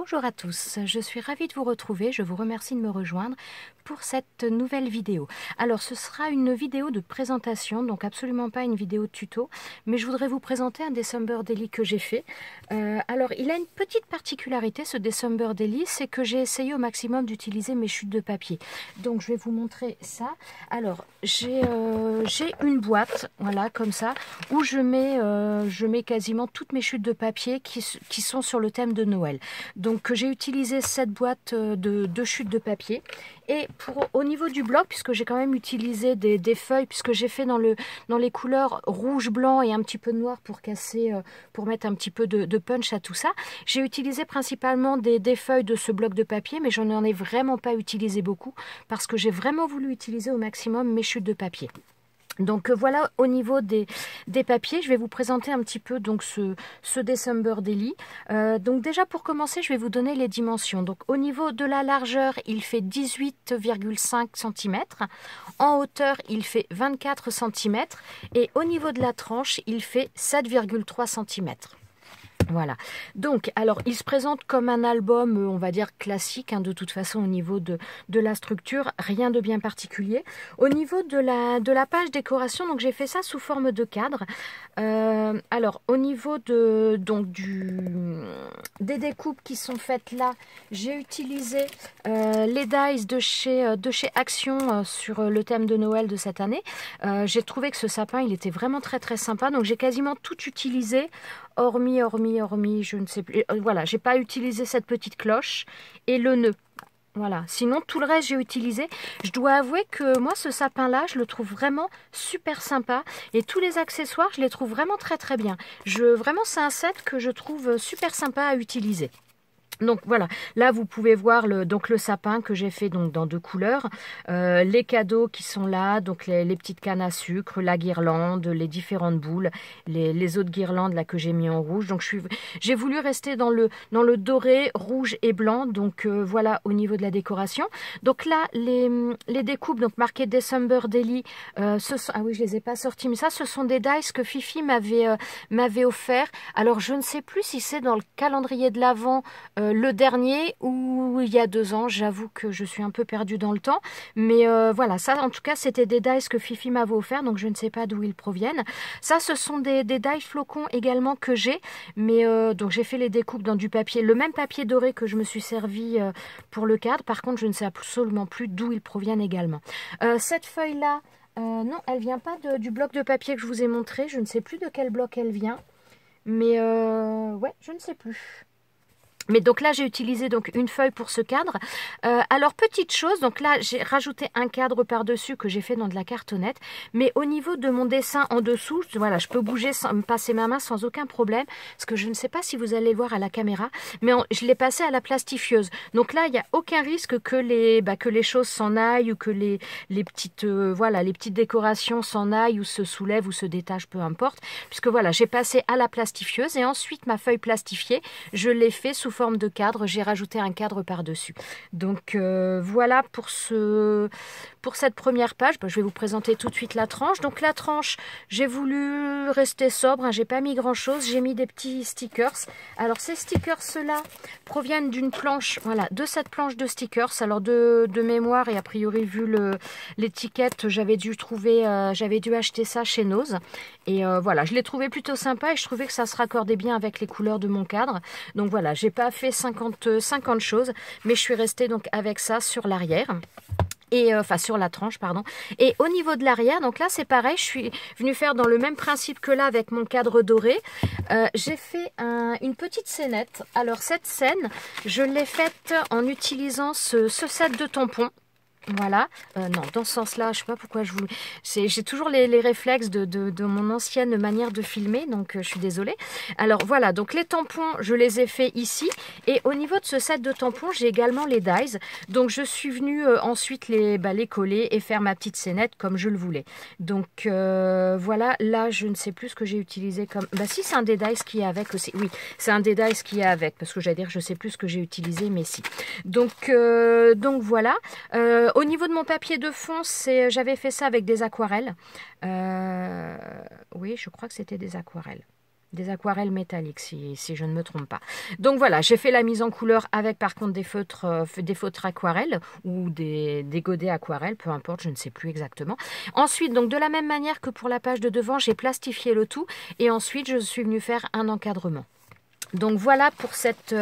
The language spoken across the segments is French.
Bonjour à tous, je suis ravie de vous retrouver, je vous remercie de me rejoindre pour cette nouvelle vidéo. Alors ce sera une vidéo de présentation, donc absolument pas une vidéo de tuto, mais je voudrais vous présenter un December Daily que j'ai fait. Alors il a une petite particularité ce December Daily, c'est que j'ai essayé au maximum d'utiliser mes chutes de papier. Donc je vais vous montrer ça. Alors j'ai une boîte, voilà comme ça, où je mets quasiment toutes mes chutes de papier qui sont sur le thème de Noël. Donc j'ai utilisé cette boîte de chutes de papier et au niveau du bloc, puisque j'ai quand même utilisé des feuilles, puisque j'ai fait dans les couleurs rouge, blanc et un petit peu de noir pour casser, pour mettre un petit peu de punch à tout ça, j'ai utilisé principalement des feuilles de ce bloc de papier, mais je n'en ai vraiment pas utilisé beaucoup parce que j'ai vraiment voulu utiliser au maximum mes chutes de papier. Donc voilà au niveau des papiers, je vais vous présenter un petit peu donc ce December Daily. Donc déjà pour commencer, je vais vous donner les dimensions. Donc au niveau de la largeur, il fait 18,5 cm. En hauteur, il fait 24 cm. Et au niveau de la tranche, il fait 7,3 cm. Voilà, donc alors il se présente comme un album, on va dire classique, de toute façon au niveau de la structure, rien de bien particulier. Au niveau de la page décoration, donc j'ai fait ça sous forme de cadre. Alors au niveau des découpes qui sont faites là, j'ai utilisé les dies de chez Action sur le thème de Noël de cette année. J'ai trouvé que ce sapin il était vraiment très très sympa, donc j'ai quasiment tout utilisé. Hormis, je ne sais plus. Voilà, j'ai pas utilisé cette petite cloche et le nœud. Voilà, sinon tout le reste j'ai utilisé. Je dois avouer que moi ce sapin là, je le trouve vraiment super sympa et tous les accessoires, je les trouve vraiment très très bien. Vraiment c'est un set que je trouve super sympa à utiliser. Donc voilà, là vous pouvez voir le sapin que j'ai fait donc dans deux couleurs, les cadeaux qui sont là, donc les petites cannes à sucre, la guirlande, les différentes boules, les autres guirlandes là que j'ai mis en rouge. Donc j'ai voulu rester dans le doré, rouge et blanc. Donc voilà au niveau de la décoration. Donc là les découpes donc marquées December Daily, ah oui je les ai pas sorties, mais ça ce sont des dies que Fifi m'avait offert. Alors je ne sais plus si c'est dans le calendrier de l'Avent le dernier ou il y a 2 ans, j'avoue que je suis un peu perdue dans le temps, mais voilà, ça en tout cas c'était des dies que Fifi m'avait offert, donc je ne sais pas d'où ils proviennent. Ça ce sont des dies flocons également que j'ai, mais donc j'ai fait les découpes dans du papier, le même papier doré que je me suis servi pour le cadre. Par contre je ne sais absolument plus d'où ils proviennent également. Cette feuille là, non elle vient pas du bloc de papier que je vous ai montré, je ne sais plus de quel bloc elle vient, mais ouais je ne sais plus. Mais donc là, j'ai utilisé donc une feuille pour ce cadre. Alors, petite chose, donc là, j'ai rajouté un cadre par-dessus que j'ai fait dans de la cartonnette. Mais au niveau de mon dessin en dessous, voilà, je peux bouger, me passer ma main sans aucun problème. Parce que je ne sais pas si vous allez le voir à la caméra, mais je l'ai passé à la plastifieuse. Donc là, il n'y a aucun risque que les choses s'en aillent ou que les petites décorations s'en aillent ou se soulèvent ou se détachent, peu importe. Puisque voilà, j'ai passé à la plastifieuse et ensuite ma feuille plastifiée, je l'ai fait sous forme de cadre, j'ai rajouté un cadre par-dessus. Donc voilà pour cette première page. Je vais vous présenter tout de suite la tranche. Donc la tranche, j'ai voulu rester sobre, j'ai pas mis grand chose, j'ai mis des petits stickers. Alors ces stickers là proviennent d'une planche, voilà, de cette planche de stickers. Alors de mémoire et a priori vu l'étiquette, j'avais dû acheter ça chez Nose. Et voilà, je l'ai trouvé plutôt sympa et je trouvais que ça se raccordait bien avec les couleurs de mon cadre. Donc voilà, j'ai pas fait 50 choses, mais je suis restée donc avec ça sur l'arrière. Et enfin sur la tranche pardon, et au niveau de l'arrière, donc là c'est pareil, je suis venue faire dans le même principe que là avec mon cadre doré. J'ai fait une petite scénette. Alors cette scène, je l'ai faite en utilisant ce set de tampons. Voilà, non, dans ce sens-là, je sais pas pourquoi j'ai toujours les réflexes de mon ancienne manière de filmer, donc je suis désolée. Alors voilà, donc les tampons, je les ai faits ici, et au niveau de ce set de tampons, j'ai également les dies, donc je suis venue ensuite les coller et faire ma petite scénette comme je le voulais. Donc voilà, là je ne sais plus ce que j'ai utilisé comme... si c'est un des dies qui est avec aussi, oui, c'est un des dies qui est avec, parce que j'allais dire je sais plus ce que j'ai utilisé, mais si. Donc voilà. Au niveau de mon papier de fond, j'avais fait ça avec des aquarelles. Oui, je crois que c'était des aquarelles. des aquarelles métalliques, si je ne me trompe pas. Donc voilà, j'ai fait la mise en couleur avec par contre des feutres aquarelles ou des godets aquarelles, peu importe, je ne sais plus exactement. Ensuite, donc de la même manière que pour la page de devant, j'ai plastifié le tout et ensuite je suis venue faire un encadrement. Donc voilà pour cette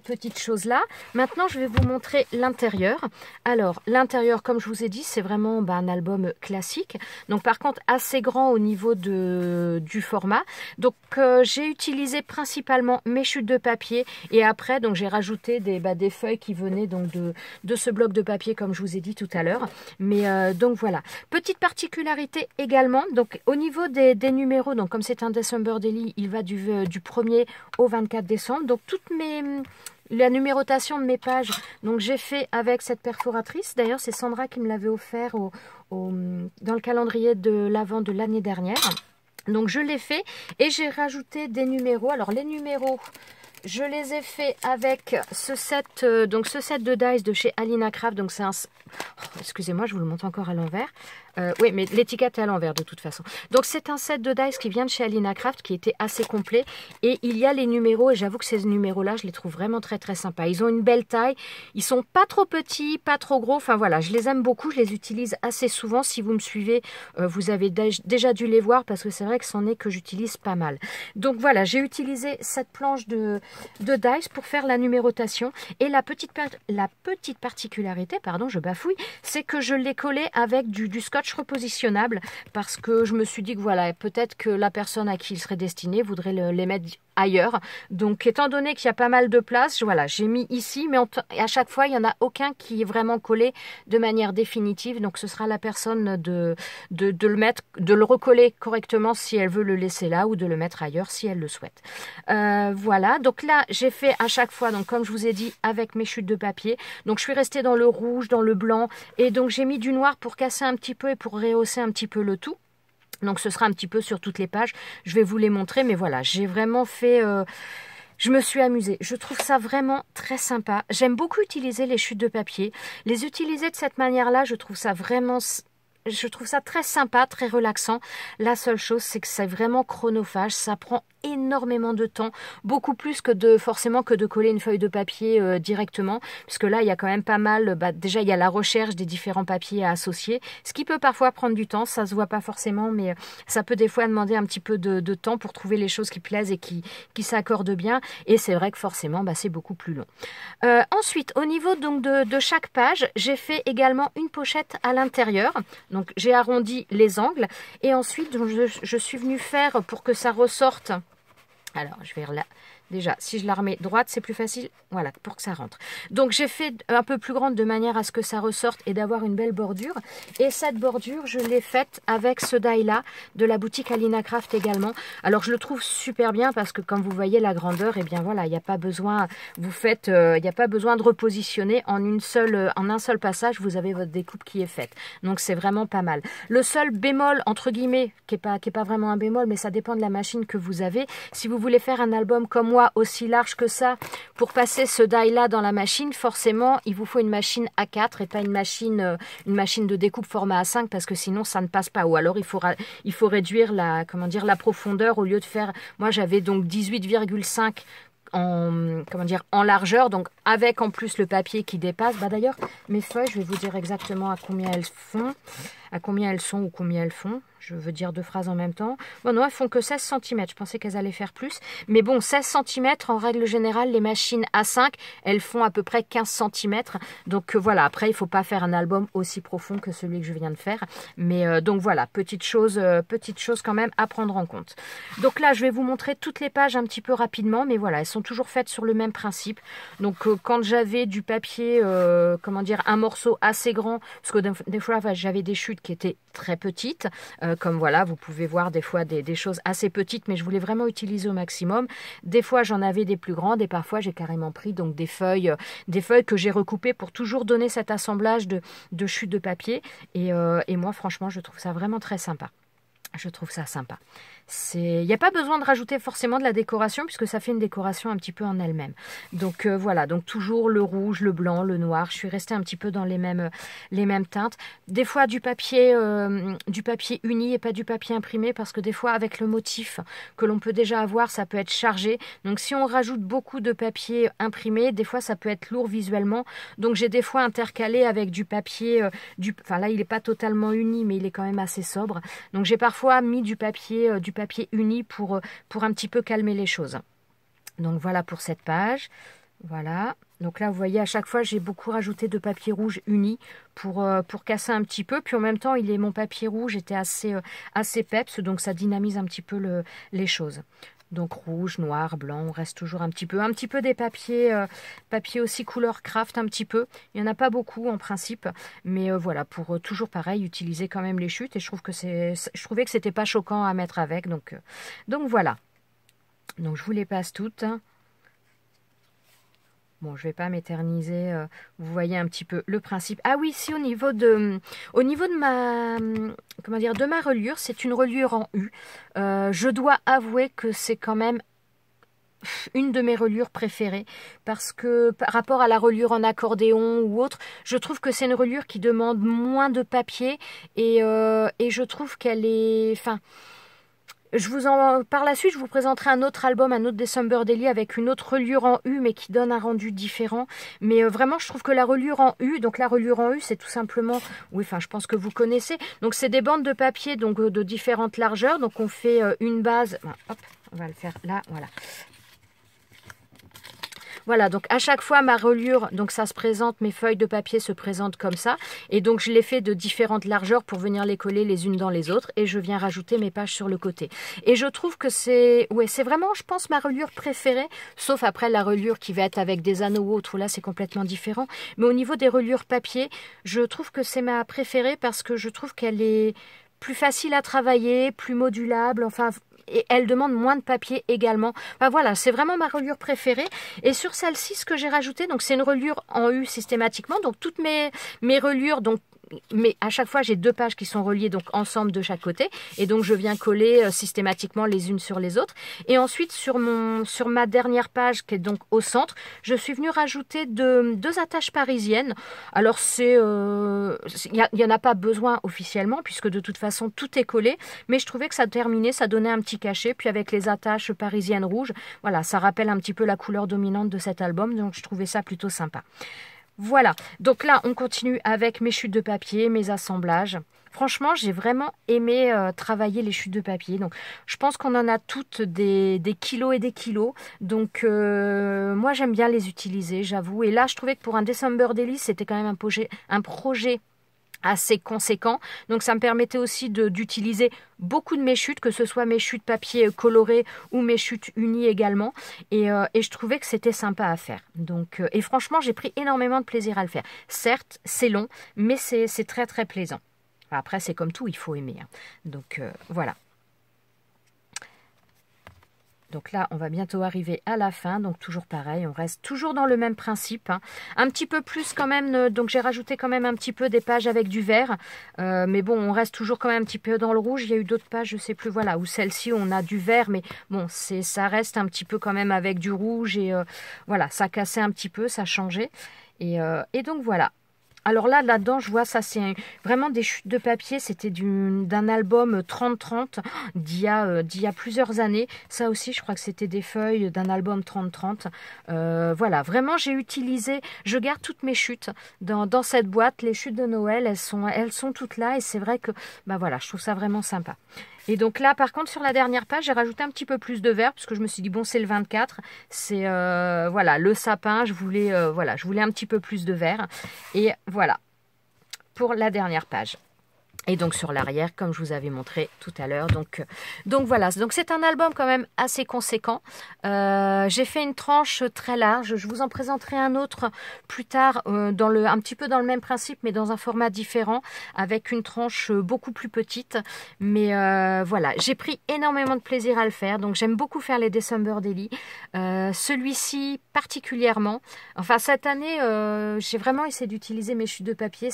petite chose-là. Maintenant, je vais vous montrer l'intérieur. Alors, l'intérieur, comme je vous ai dit, c'est vraiment un album classique. Donc, par contre, assez grand au niveau du format. Donc, j'ai utilisé principalement mes chutes de papier. Et après, donc j'ai rajouté des feuilles qui venaient donc de ce bloc de papier, comme je vous ai dit tout à l'heure. Mais donc, voilà. Petite particularité également. Donc, au niveau des numéros, donc comme c'est un December Daily, il va du 1er au 24 décembre. Donc, la numérotation de mes pages, donc j'ai fait avec cette perforatrice. D'ailleurs, c'est Sandra qui me l'avait offert dans le calendrier de l'Avent de l'année dernière. Donc, je l'ai fait et j'ai rajouté des numéros. Alors, les numéros, je les ai fait avec ce set de dice de chez Alina Craft. Donc, c'est un... Oh, excusez-moi, je vous le montre encore à l'envers. Oui, mais l'étiquette est à l'envers de toute façon. Donc, c'est un set de dice qui vient de chez Alina Craft, qui était assez complet. Et il y a les numéros, et j'avoue que ces numéros-là, je les trouve vraiment très, très sympas. Ils ont une belle taille. Ils sont pas trop petits, pas trop gros. Enfin, voilà, je les aime beaucoup. Je les utilise assez souvent. Si vous me suivez, vous avez déjà dû les voir, parce que c'est vrai que c'en est que j'utilise pas mal. Donc, voilà, j'ai utilisé cette planche de dice pour faire la numérotation. Et la petite particularité, pardon, je bafouille, c'est que je l'ai collé avec du scotch repositionnable parce que je me suis dit que voilà, peut-être que la personne à qui il serait destiné voudrait les mettre ailleurs. Donc, étant donné qu'il y a pas mal de place, voilà, j'ai mis ici, mais à chaque fois, il n'y en a aucun qui est vraiment collé de manière définitive. Donc, ce sera la personne de le recoller correctement si elle veut le laisser là ou de le mettre ailleurs si elle le souhaite. Voilà, donc là, j'ai fait à chaque fois, donc comme je vous ai dit, avec mes chutes de papier. Donc, je suis restée dans le rouge, dans le blanc, et donc j'ai mis du noir pour casser un petit peu et pour rehausser un petit peu le tout. Donc, ce sera un petit peu sur toutes les pages. Je vais vous les montrer, mais voilà, j'ai vraiment fait... je me suis amusée. Je trouve ça vraiment très sympa. J'aime beaucoup utiliser les chutes de papier. Les utiliser de cette manière-là, je trouve ça vraiment... Je trouve ça très sympa, très relaxant. La seule chose, c'est que c'est vraiment chronophage. Ça prend énormément de temps, beaucoup plus que forcément que de coller une feuille de papier directement, puisque là il y a quand même pas mal, déjà il y a la recherche des différents papiers à associer, ce qui peut parfois prendre du temps, ça se voit pas forcément, mais ça peut des fois demander un petit peu de temps pour trouver les choses qui plaisent et qui s'accordent bien, et c'est vrai que forcément c'est beaucoup plus long. Ensuite, au niveau donc de chaque page, j'ai fait également une pochette à l'intérieur, donc j'ai arrondi les angles, et ensuite donc, je suis venue faire pour que ça ressorte. Alors, je vais là. Déjà, si je la remets droite, c'est plus facile. Voilà, pour que ça rentre. Donc, j'ai fait un peu plus grande de manière à ce que ça ressorte et d'avoir une belle bordure. Et cette bordure, je l'ai faite avec ce die-là de la boutique Alina Craft également. Alors, je le trouve super bien parce que comme vous voyez la grandeur, eh bien voilà, il n'y a pas besoin, il n'y a pas besoin de repositionner en un seul passage, vous avez votre découpe qui est faite. Donc, c'est vraiment pas mal. Le seul bémol, entre guillemets, qui est pas vraiment un bémol, mais ça dépend de la machine que vous avez. Si vous voulez faire un album comme moi, aussi large que ça, pour passer ce die-là dans la machine, forcément, il vous faut une machine A4 et pas une machine de découpe format A5 parce que sinon, ça ne passe pas. Ou alors, il faut réduire la profondeur au lieu de faire... Moi, j'avais donc 18,5 en largeur, donc avec en plus le papier qui dépasse. D'ailleurs, mes feuilles, je vais vous dire exactement à combien elles sont ou combien elles font. Je veux dire deux phrases en même temps. Bon, non, elles font que 16 cm. Je pensais qu'elles allaient faire plus. Mais bon, 16 cm, en règle générale, les machines A5, elles font à peu près 15 cm. Donc voilà, après, il ne faut pas faire un album aussi profond que celui que je viens de faire. Mais donc voilà, petite chose quand même à prendre en compte. Donc là, je vais vous montrer toutes les pages un petit peu rapidement. Mais voilà, elles sont toujours faites sur le même principe. Donc quand j'avais du papier, un morceau assez grand, parce que des fois, j'avais des chutes qui étaient très petites, comme voilà, vous pouvez voir des fois des choses assez petites, mais je voulais vraiment utiliser au maximum. Des fois, j'en avais des plus grandes et parfois, j'ai carrément pris donc des feuilles que j'ai recoupées pour toujours donner cet assemblage de chutes de papier. Et moi, franchement, je trouve ça vraiment très sympa. Je trouve ça sympa. Il n'y a pas besoin de rajouter forcément de la décoration puisque ça fait une décoration un petit peu en elle-même. Donc voilà, donc toujours le rouge, le blanc, le noir. Je suis restée un petit peu dans les mêmes teintes. Des fois du papier uni et pas du papier imprimé parce que des fois avec le motif que l'on peut déjà avoir, ça peut être chargé. Donc si on rajoute beaucoup de papier imprimé, des fois ça peut être lourd visuellement. Donc j'ai des fois intercalé avec du papier, enfin là il n'est pas totalement uni mais il est quand même assez sobre. Donc j'ai parfois mis du papier uni pour un petit peu calmer les choses. Donc voilà pour cette page. Voilà. Donc là, vous voyez, à chaque fois, j'ai beaucoup rajouté de papier rouge uni pour casser un petit peu. Puis en même temps, mon papier rouge était assez peps, donc ça dynamise un petit peu les choses. Donc rouge, noir, blanc, on reste toujours un petit peu des papiers aussi couleur craft un petit peu. Il n'y en a pas beaucoup en principe, mais voilà, pour toujours pareil, utiliser quand même les chutes. Et je trouvais que c'était pas choquant à mettre avec, donc voilà. Donc je vous les passe toutes. Bon, je vais pas m'éterniser. Vous voyez un petit peu le principe. Ah oui, si au niveau de ma reliure, c'est une reliure en U. Je dois avouer que c'est quand même une de mes reliures préférées parce que par rapport à la reliure en accordéon ou autre, je trouve que c'est une reliure qui demande moins de papier et je trouve qu'elle est... Enfin, par la suite, je vous présenterai un autre album, un autre December Daily avec une autre reliure en U, mais qui donne un rendu différent. Mais vraiment, je trouve que la reliure en U, donc la reliure en U, c'est tout simplement, oui, enfin, je pense que vous connaissez. Donc, c'est des bandes de papier, donc de différentes largeurs. Donc, on fait une base. Hop, on va le faire là, voilà. Voilà, donc à chaque fois ma reliure, donc ça se présente, mes feuilles de papier se présentent comme ça. Et donc je les fais de différentes largeurs pour venir les coller les unes dans les autres. Et je viens rajouter mes pages sur le côté. Et je trouve que c'est vraiment, je pense, ma reliure préférée. Sauf après la reliure qui va être avec des anneaux ou autre, où là c'est complètement différent. Mais au niveau des reliures papier, je trouve que c'est ma préférée parce que je trouve qu'elle est plus facile à travailler, plus modulable, enfin... Et elle demande moins de papier également. Enfin voilà, c'est vraiment ma reliure préférée. Et sur celle-ci, ce que j'ai rajouté, donc c'est une reliure en U systématiquement. Donc toutes mes reliures, donc mais à chaque fois j'ai deux pages qui sont reliées donc ensemble de chaque côté et donc je viens coller systématiquement les unes sur les autres et ensuite sur ma dernière page qui est donc au centre, je suis venue rajouter deux attaches parisiennes. Alors il y en a pas besoin officiellement puisque de toute façon tout est collé, mais je trouvais que ça terminait, ça donnait un petit cachet, puis avec les attaches parisiennes rouges, voilà, ça rappelle un petit peu la couleur dominante de cet album, donc je trouvais ça plutôt sympa. Voilà, donc là on continue avec mes chutes de papier, mes assemblages. Franchement, j'ai vraiment aimé travailler les chutes de papier. Donc, je pense qu'on en a toutes des kilos et des kilos. Donc, moi, j'aime bien les utiliser, j'avoue. Et là, je trouvais que pour un December Daily, c'était quand même un projet assez conséquent. Donc, ça me permettait aussi d'utiliser beaucoup de mes chutes, que ce soit mes chutes papier colorées ou mes chutes unies également. Et je trouvais que c'était sympa à faire. Donc, et franchement, j'ai pris énormément de plaisir à le faire. Certes, c'est long, mais c'est très, très plaisant. Après, c'est comme tout, il faut aimer. Hein. Donc, voilà. Donc là, on va bientôt arriver à la fin. Donc toujours pareil, on reste toujours dans le même principe. Hein. Un petit peu plus quand même. Donc j'ai rajouté quand même un petit peu des pages avec du vert. Mais bon, on reste toujours quand même un petit peu dans le rouge. Il y a eu d'autres pages, je sais plus, voilà, où celle-ci, on a du vert. Mais bon, ça reste un petit peu quand même avec du rouge. Et voilà, ça cassait un petit peu, ça changeait. Et donc voilà. Alors là-dedans, je vois ça, c'est vraiment des chutes de papier. C'était d'un album 30-30 d'il y a plusieurs années. Ça aussi, je crois que c'était des feuilles d'un album 30-30. Voilà, vraiment, j'ai utilisé... Je garde toutes mes chutes dans cette boîte. Les chutes de Noël, elles sont toutes là. Et c'est vrai que, bah voilà, je trouve ça vraiment sympa. Et donc là, par contre, sur la dernière page, j'ai rajouté un petit peu plus de vert parce que je me suis dit, bon, c'est le 24. C'est, voilà, le sapin. Je voulais un petit peu plus de vert. Et voilà, pour la dernière page. Et donc sur l'arrière, comme je vous avais montré tout à l'heure. Donc voilà, donc c'est un album quand même assez conséquent. J'ai fait une tranche très large. Je vous en présenterai un autre plus tard, un petit peu dans le même principe, mais dans un format différent, avec une tranche beaucoup plus petite. Mais voilà, j'ai pris énormément de plaisir à le faire. Donc j'aime beaucoup faire les December Daily. Celui-ci particulièrement. Enfin cette année, j'ai vraiment essayé d'utiliser mes chutes de papier.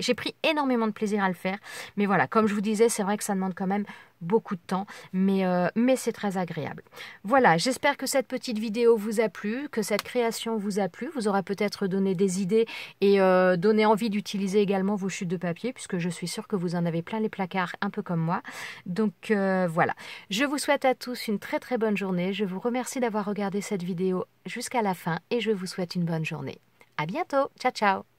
J'ai pris énormément énormément de plaisir à le faire. Mais voilà, comme je vous disais, c'est vrai que ça demande quand même beaucoup de temps, mais c'est très agréable. Voilà, j'espère que cette petite vidéo vous a plu, que cette création vous a plu, vous aura peut-être donné des idées et donné envie d'utiliser également vos chutes de papier, puisque je suis sûre que vous en avez plein les placards, un peu comme moi. Donc voilà, je vous souhaite à tous une très très bonne journée, je vous remercie d'avoir regardé cette vidéo jusqu'à la fin et je vous souhaite une bonne journée. À bientôt, ciao ciao.